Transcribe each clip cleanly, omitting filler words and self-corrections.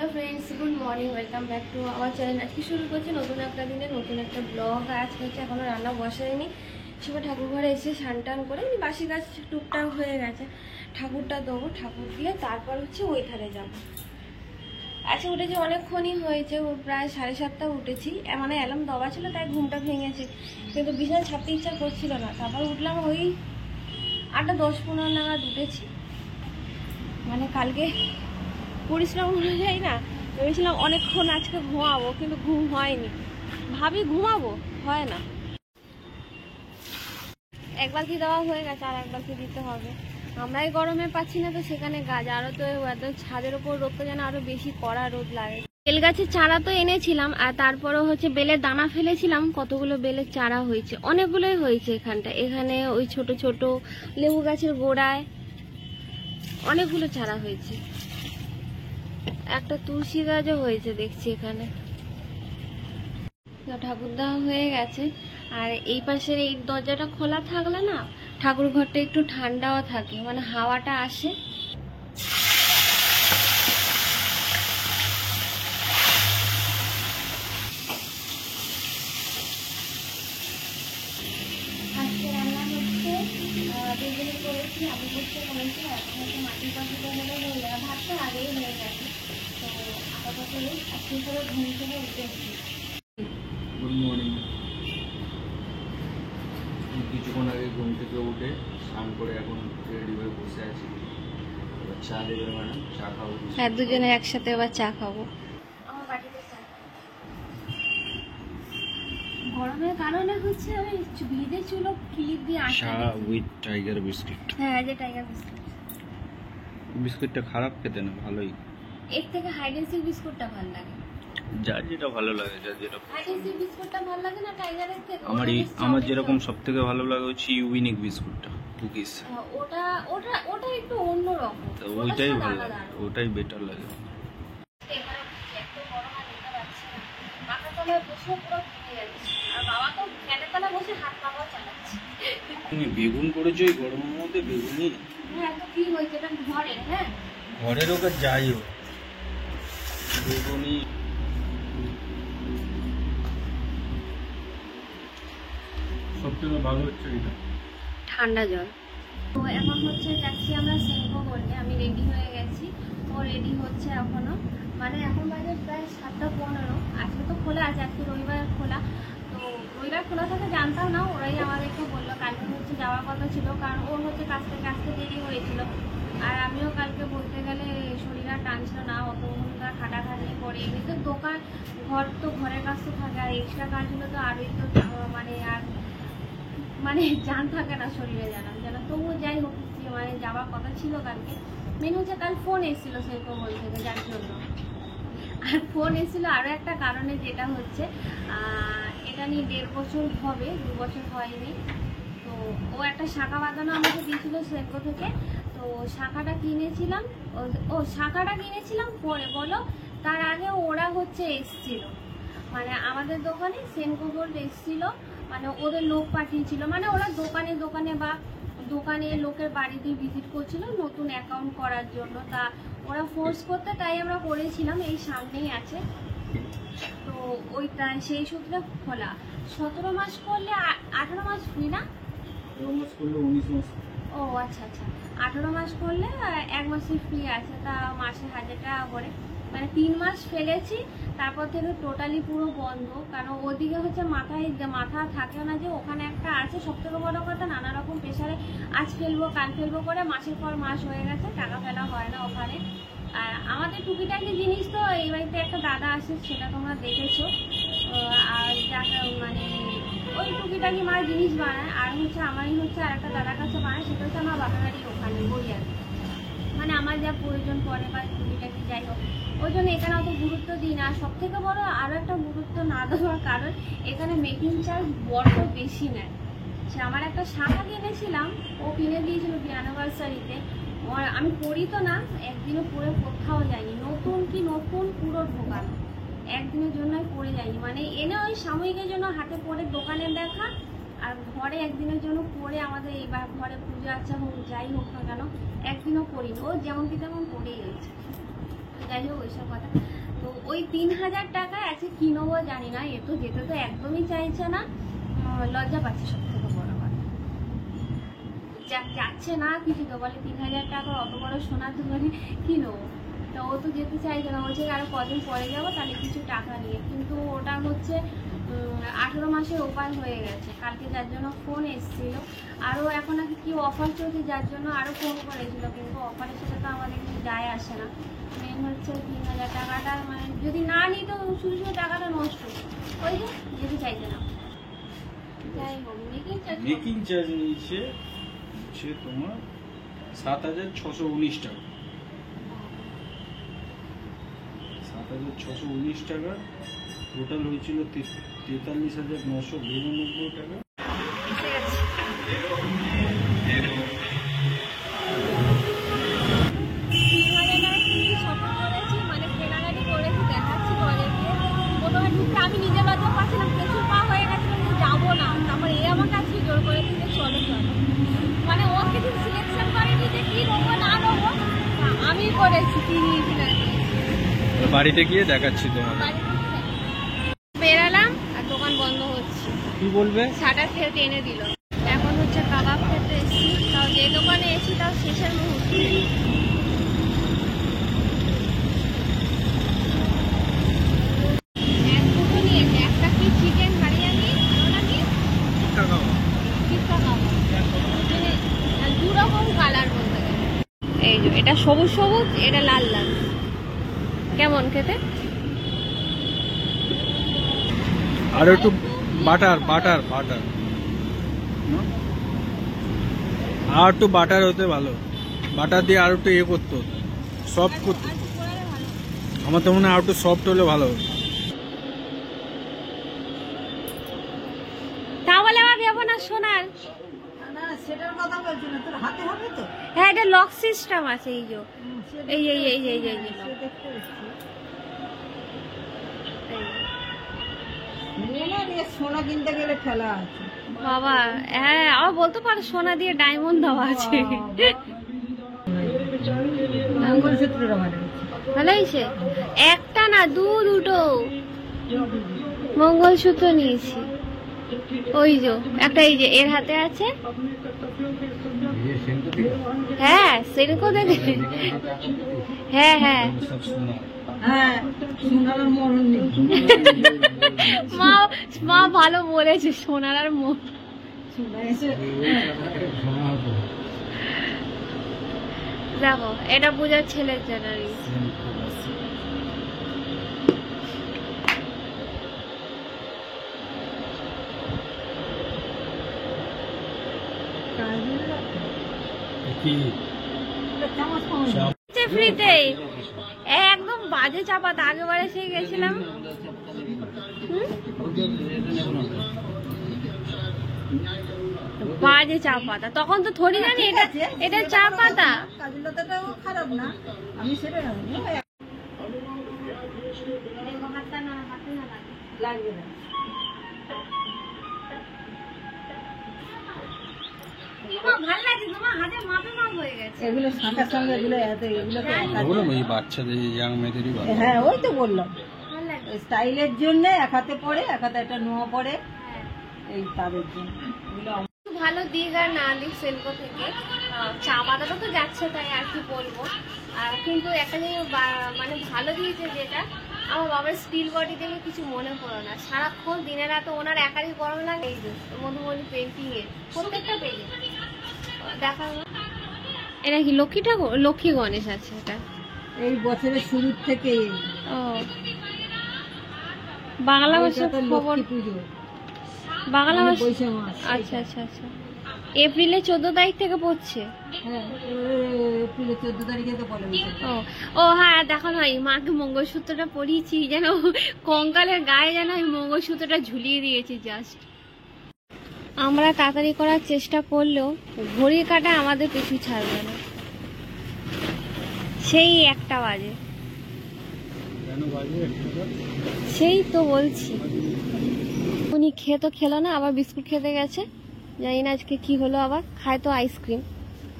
Hello friends, good morning, welcome back to our channel. आज की शुरू करছি নতুন একটা দিনে নতুন একটা ব্লগ। আজকে হচ্ছে এখনো রান্না বসাইনি। সবাই ঠাকুর ঘরে এসে স্নান টান করে বাসি কাজ টুকটাক হয়ে গেছে। ঠাকুরটা দেবো, ঠাকুর দিয়ে তারপর হচ্ছে ওই ধারে যাবো। আজকে উঠেছি অনেকক্ষণই হয়েছে, প্রায় 7:30 উঠেছি। মানে অ্যালার্ম দেওয়া ছিল তাই ঘুমটা ভেঙেছে, কিন্তু বিছানা ছাড়তে ইচ্ছা করছিল না। তারপর উঠলাম ওই 8:10-15 নাগাদ উঠেছি। মানে কালকে পরিশ্রম অনুযায়ী না ভেবেছিলাম অনেকক্ষণ আজকে ঘুমাবো, কিন্তু ঘুম হয়নি। ভাবি ঘুমাবো, হয় না। এক বালতি দেওয়া হয়ে গেছে, আর এক বালতি দিতে হবে। আমরাই গরমে পাচ্ছি না, তো সেখানে গাছ আরো তো ছাদের ওপর রোদটা যেন আরো বেশি কড়া রোদ লাগে। বেল গাছের চারা তো এনেছিলাম, আর তারপরে হচ্ছে বেলের দানা ফেলেছিলাম। কতগুলো বেলের চারা হয়েছে, অনেকগুলোই হয়েছে এখানে ওই ছোট ছোট লেবু গাছের গোড়ায় অনেকগুলো চারা হয়েছে। একটা তুলসী গাছও হয়েছে দেখছি এখানে। ঠাকুর দেওয়া হয়ে গেছে, আর এই পাশের এই দরজাটা খোলা থাকলে না ঠাকুর ঘরটা একটু ঠান্ডাও থাকে, মানে হাওয়াটা আসে। আজকে রান্না হচ্ছে বেগুনি করেছি, আলু পোস্ত করেছি, এখন হচ্ছে মাটির পাখিটা হলে হয়ে যাবে। ভাতটা আগেই হয়ে গেছে, তো আপাতত আজকে করে ঘুম থেকে উঠেছি। Good morning. কিছুক্ষণ আগে ঘুম থেকে উঠে স্নান করে এখন রেডি হয়ে বসে আছি। এবার চা দেবে ম্যাডাম, চা খাবো। হ্যাঁ, দুজনে একসাথে এবার চা খাবো। আমার বাড়িতে চা গরমের কারণে হচ্ছে আমি ভিজে চুলো ক্লিপ দিয়ে চা উইথ টাইগার বিস্কিট। হ্যাঁ, যে টাইগার বিস্কুট। বিস্কুটটা খারাপ খেতে না, ভালোই। এর থেকে হাইড এন্ড সিক বিস্কুটটা ভালো লাগে। যার যেটা ভালো লাগে, যার যেটা হাইড এন্ড সিক বিস্কুটটা ভালো লাগে না টাইগারের থেকে? আমার যেরকম সব থেকে ভালো লাগে হচ্ছে ইউনিক বিস্কুটটা, কুকিজ। ওটা ওটা ওটা একটু অন্যরকম, ওইটাই ভালো লাগে, ওটাই বেটার লাগে। তুমি বেগুন করেছো এই গরমের মধ্যে? বেগুনি ঘরের হোক আর যাই হোক, বেগুনি সব থেকে ভালো হচ্ছে এটা ঠান্ডা জল। তো এখন হচ্ছে যাচ্ছি আমরা সেঙ্কো করতে। আমি রেডি হয়ে গেছি, ও রেডি হচ্ছে এখনো। মানে এখন বাজে প্রায় 7:15। আজকে তো খোলা আছে, আজকে রবিবার খোলা। তো রবিবার খোলা থাকে জানতাম না, ওরাই আমাদেরকে বললো। কালকে হচ্ছে যাওয়ার কথা ছিল, কারণ ওর হচ্ছে কাজ থেকে আসতে দেরি হয়েছিল। আর আমিও কালকে বলতে গেলে শরীর আর টানছিল না, অত ঘন্টা খাটাখাটি করে। এমনিতে দোকান ঘর তো ঘরের কাজ তো থাকে, আর এক্সট্রা কাজগুলো তো আরোই তো মানে জান থাকে না শরীরে, জানা। তবুও যাই হোক, মানে যাওয়ার কথা ছিল কালকে। মেন হচ্ছে কাল ফোন এসেছিলো সেরকম থেকে, যার জন্য। আর ফোন এসেছিলো আরও একটা কারণে, যেটা হচ্ছে এটা নিয়ে 1.5 বছর হবে, 2 বছর হয়নি। তো ও একটা শাখা বাঁধানো আমাকে দিয়েছিল সেঙ্কো থেকে। তো শাখাটা কিনেছিলাম পরে, বলো তার আগে ওরা হচ্ছে এসছিল, মানে আমাদের দোকানে সেঙ্কো গোল্ড এসছিল। মানে ওদের লোক পাঠিয়েছিল, মানে ওরা দোকানে বা দোকানে লোকের বাড়িতে ভিজিট করছিল নতুন অ্যাকাউন্ট করার জন্য। তা ওরা ফোর্স করতে, তাই আমরা করেছিলাম। এই সামনেই আছে, তো ওইটা সেই সূত্রে খোলা। 17 মাস করলে 18 মাস ফ্রি না? 18 মাস করলে 19 মাস। ও আচ্ছা, 18 মাস করলে 1 মাসের ফ্রি আছে। তা মাসে 1000 টাকা করে, মানে 3 মাস ফেলেছি। তারপর থেকে টোটালি পুরো বন্ধ, কারণ ওদিকে হচ্ছে মাথা থাকে না যে ওখানে একটা আছে। সব থেকে বড় কথা, নানা রকম প্রেশারে আজ ফেলবো কাল ফেলবো করে মাসের পর মাস হয়ে গেছে, টাকা ফেলা হয় না ওখানে। আর আমাদের টুকিটাকি জিনিস তো এই বাড়িতে একটা দাদা আসে, সেটা তোমরা দেখেছো। আর যাকে মানে ওই টুকিটাকি মার জিনিস বানায়। আর হচ্ছে আমারই হচ্ছে আর একটা দাদার কাছে বানায়, সেটা হচ্ছে আমার বাপের বাড়ি ওখানে বইয়ার। মানে আমার যা প্রয়োজন পড়ে বা টুকিটাকি যাই হোক, ওই জন্য এখানে অত গুরুত্ব দিই না। সব থেকে বড় আরও একটা গুরুত্ব না দেওয়ার কারণ, এখানে মেকিং চার্জ বড্ড বেশি নেয়। সে আমার একটা শাখা কিনেছিলাম, ও কিনে দিয়েছিল অ্যানিভার্সারিতে। আমি পড়ি তো না, একদিনও পরে কোথাও যাইনি। নতুন পুরো ঢোকানো, একদিনের জন্যই পরে যাইনি। মানে এনে ওই সাময়িকের জন্য হাতে পরে দোকানে দেখা, আর ঘরে একদিনের জন্য পরে আমাদের এইবার ঘরে পুজো আচ্ছা হোক যাই হোক না কেন একদিনও করিনি। ও যেমন কি তেমন পরেই গেছে। যাই হোক ওইসব কথা। তো ওই 3000 টাকা আছে কি নেবো জানি না, এ তো যেতে তো একদমই চাইছে না, লজ্জা পাচ্ছে সব থেকে বড় কথা, যাচ্ছে না কিছু। তো বলে 3000 টাকা অত বড় সোনার দোকানে কি নেবো, তা ও তো যেতে চাইছে না, বলছে আরো কদিন পরে যাবো তাহলে কিছু টাকা নিয়ে। কিন্তু ওটা হচ্ছে 18 মাসের ওপার হয়ে গেছে। কালকে যার জন্য ফোন এসেছিল, আরও এখন নাকি কি অফার চলছে যার জন্য আরও ফোন করেছিল, কিন্তু অফারের সাথে তো আমাদের কিছু যায় আসে না। মেন হচ্ছে 3000 টাকাটা মানে যদি না নিই তো শুধু শুধু টাকাটা নষ্ট, ওই যে যেতে চাইছে না। যাই হোক মেকিং চার্জ নিয়েছে হচ্ছে তোমার 7619 টাকা, 7619 টাকা। টোটাল হয়েছিল 43,992 টাকা। আমি নিজে লজ্জা পাচ্ছিলাম, প্রচুর পা হয়ে গেছিলাম যে যাবো না, তারপর এ আমার কাছে জোর করে দিতে চলো চলো, মানে ও কিছু সিলেকশন করেনি যে কি নেবো না নেবো, আমি করেছি কি নিয়েছি না। বাড়িতে গিয়ে দেখাচ্ছি তোমার। বেরালাম আর দোকান বন্ধ হচ্ছে, কি বলবে? শাটার ফেরত এনে দিল। এখন হচ্ছে কাবাব খেতে এসেছি, তাও যে দোকানে এসেছি তাও শেষের মুহূর্তে। একটা কি চিকেন হারিয়ানি আর নাকি দু রকম কালার বলতে গেলে। এই যে এটা সবুজ সবুজ, এটা লাল লাল। কেমন খেতে? আর একটু বাটার বাটার বাটার আর একটু বাটার হতে ভালো, বাটার দিয়ে আর একটু ইয়ে করতো, সফট করতো। আমার তো মনে হয় আর একটু সফট হলে ভালো। তাহলে আমার যাবো না সোনার। সেটার কথা বলছি না, তোর হাতে হবে তো? হ্যাঁ এটা লক সিস্টেম আছে, এই যে এই এই এই এই এই সোনা কিনতে গেলে খেলা আছে বাবা। হ্যাঁ আবার বলতে পারো সোনা দিয়ে ডায়মন্ড দেওয়া আছে। ভালো হয়েছে, একটা না দুটো মঙ্গলসূত্র নিয়েছি। ওই যে একটা এই যে এর হাতে আছে, হ্যাঁ সেরকম দেখে, হ্যাঁ হ্যাঁ হ্যাঁ সোনার মরণ নেই। মা ভালো বলেছে, সোনার আর দেখো এটা বোঝার ছেলের জন্য। ফ্রিতে একদম বাজে চাপাতা, আগেবার এসে গেছিলাম। বাজে চা পাতা, তখন তো থরি জানি এটা চা পাতা। কাজলতাটাও খারাপ না, আমি সেটা লাগবে না। এগুলো শাঁখার সঙ্গে এগুলো বাচ্চাদের ইয়াং মেয়েদেরই ভালো। হ্যাঁ ওই তো বললাম, স্টাইলের জন্য এক হাতে পরে এক হাতে একটা নোয়া পরে, এই তাদের জন্য ভালো দিক আর না দিক সেলকো থেকে চা পাতাটা তো যাচ্ছে, তাই আর কি বলবো। কিন্তু একটা জিনিস মানে ভালো দিয়েছে যেটা, আমার বাবার স্টিল বডি দেখে কিছু মনে পড়ো না, সারাক্ষণ দিনে রাতে ওনার একারই গরম লাগে। এই যে মধুবনী পেন্টিং এর প্রত্যেকটা পেজে দেখা। এটা কি লক্ষ্মী ঠাকুর, লক্ষ্মী গণেশ আছে এটা এই বছরের শুরুর থেকে। ও বাংলা মাসের খবর, বাংলা মাস। আচ্ছা আচ্ছা আচ্ছা, এপ্রিলের 14 তারিখ থেকে পড়ছে। হ্যাঁ এপ্রিলের 14 তারিখে তো বলে। ও হ্যাঁ দেখো না, মাকে মঙ্গলসূত্রটা পরিয়েছি যেন কঙ্কালের গায়ে যেন আমি মঙ্গলসূত্রটা ঝুলিয়ে দিয়েছি জাস্ট। আমরা তাড়াতাড়ি করার চেষ্টা করলেও ঘড়ির কাঁটা আমাদের পিছু ছাড়বে না, সেই 1টা বাজে। সেই তো বলছি, উনি খেয়ে তো খেলো না, আবার বিস্কুট খেতে গেছে, জানি না আজকে কি হলো, আবার খায় তো আইসক্রিম।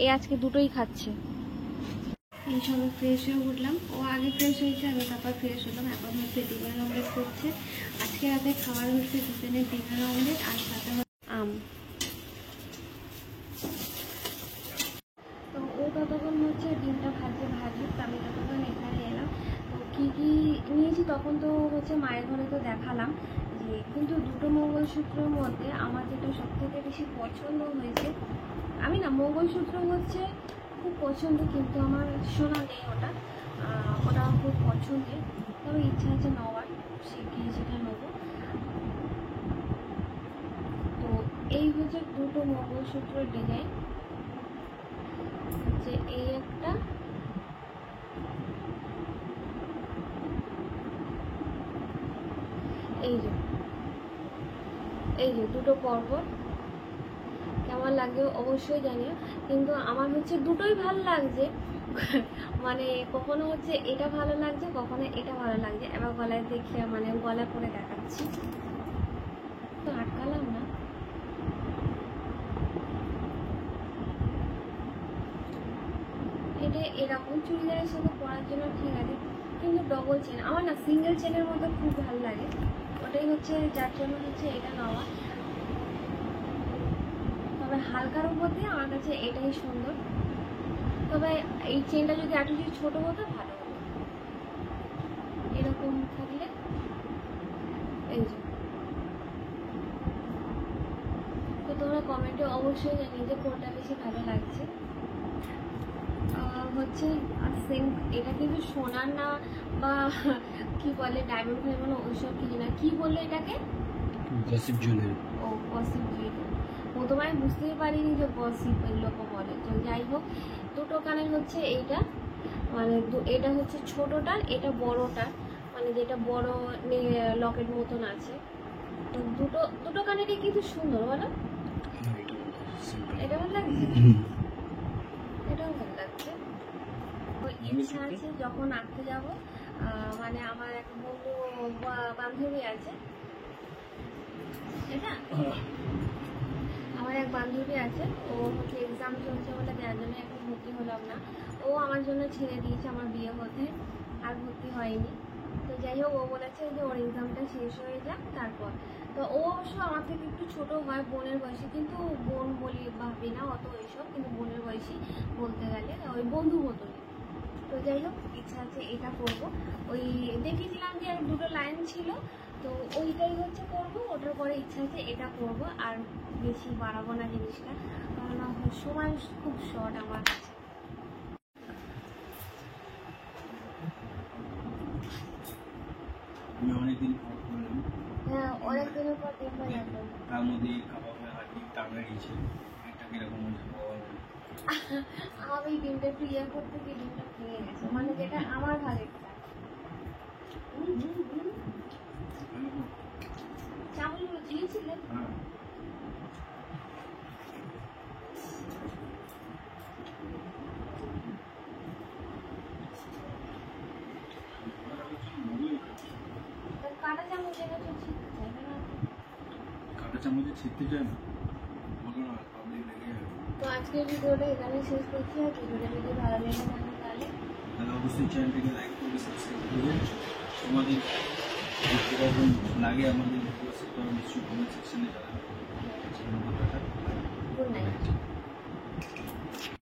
এই আজকে দুটোই খাচ্ছে। এই সঙ্গে ফ্রেশ হয়ে উঠলাম, ও আগে ফ্রেশ হয়েছে, আমি তারপর ফ্রেশ হলাম। এখন হচ্ছে ডিমের অমলেট করছে। আজকে রাতে খাবার হচ্ছে চিকেনের ডিমের অমলেট আর সাথে আম। তো ও ততক্ষণ হচ্ছে ডিমটা ভাজুক, আমি ততক্ষণ এখানে এলাম। তো কী কী নিয়েছি তখন তো হচ্ছে মায়ের ঘরে তো দেখালাম যে, কিন্তু দুটো মঙ্গলসূত্রের মধ্যে আমার যেটা সবথেকে বেশি পছন্দ হয়েছে, আমি না মঙ্গলসূত্র হচ্ছে খুব পছন্দ, কিন্তু আমার সোনা নেই, ওটা খুব পছন্দের। তবে ইচ্ছা আছে নেওয়ার, শিখিয়ে সেটা নেবো। তো এই হচ্ছে দুটো মঙ্গলসূত্রের ডিজাইন, যে এই একটা, এই যে দুটো পরপর। কেমন লাগবে অবশ্যই জানিও। কিন্তু আমার হচ্ছে দুটোই ভালো লাগছে, মানে কখনো হচ্ছে এটা ভালো লাগছে, কখনো এটা ভালো লাগছে। এবার গলায় দেখিয়ে, মানে গলায় পরে দেখাচ্ছি, তো আটকালাম না। এটা এরকম চুড়িদারের সাথে পরার জন্য ঠিক আছে, কিন্তু ডবল চেন আমার না সিঙ্গেল চেনের মধ্যে খুব ভালো লাগে। ওটাই হচ্ছে যার জন্য হচ্ছে এটা নেওয়া। তবে হালকার উপর দিয়ে আমার কাছে এটাই সুন্দর। তবে এই চেনটা যদি একটু যদি ছোটো হতো ভালো হতো, এরকম থাকলে। এই যে, তো তোমরা কমেন্টে অবশ্যই জানিয়ে যে কোনটা বেশি ভালো লাগছে। হচ্ছে আর সেম, এটা কিন্তু সোনার না বা কি বলে ডায়মন্ড ফাইমন্ড ওইসব কিছু না। কি বললো এটাকে? Gossip jewellery. ও গসিপ জুয়েলারি। প্রথমে আমি বুঝতেই পারিনি যে গসিপ এগুলোকে বলে। তো যাই হোক, দুটো কানের হচ্ছে এইটা, মানে এটা হচ্ছে ছোটোটার, এটা বড়টার, মানে যেটা বড় লকেট মতন আছে। তো দুটো কানেরই কিন্তু সুন্দর, বলো? এটা ভালো লাগছে, এটাও ভালো লাগছে। ইচ্ছা আছে যখন আঁকতে যাব, মানে আমার এক বন্ধু বান্ধবী আছে, এটা আমার এক বান্ধবী আছে, ও হচ্ছে এক্সাম চলছে বলে যার জন্য এখন ভর্তি হলাম না। ও আমার জন্য ছেড়ে দিয়েছে আমার বিয়ে হতে, আর ভর্তি হয়নি। তো যাই হোক, ও বলেছে যে ওর এক্সামটা শেষ হয়ে যাক তারপর। তো ও অবশ্য আমার থেকে একটু ছোটো হয়, বোনের বয়সী, কিন্তু বোন বলি ভাবি না অত এইসব, কিন্তু বোনের বয়সী বলতে গেলে, ওই বন্ধু মতনই। তো যাই হোক, ইচ্ছা আছে এটা করবো। ওই দেখেছিলাম যে দুটো লাইন ছিল, তো ওইটাই হচ্ছে করবো। ওটার পরে ইচ্ছা আছে এটা করবো, আর বেশি বাড়াবো না জিনিসটা, কারণ সময় খুব শর্ট আমার কাছে। অনেকদিন পর করলাম, হ্যাঁ, অনেকদিনের পর দেখবো এখন। তার মধ্যে কাবাবে হাঁটি টাকা দিয়েছে, একটা কিরকম হয়েছে আমি ডিমটা একটু ইয়ে করতে গিয়ে ডিমটা ভেঙে গেছে, মানে যেটা আমার ভাগেরটা। চামচগুলো দিয়েছিলেন? কাটা চামচ এনেছো, ছিটতে চাইবে না? কাটা চামচে ছিটতে চায় না, বলো না পাবলিক লেগে যাবে। তো আজকের ভিডিওটা এখানে শেষ করছি। আর ভিডিওটা যদি ভালো লেগে থাকে তাহলে অবশ্যই চ্যানেলটাকে লাইক করবে, সাবস্ক্রাইব করবে। তোমাদের কীরকম লাগে আমাদের ভিডিও সেটা নিশ্চয়ই কমেন্ট সেকশনে জানাবে। Good night.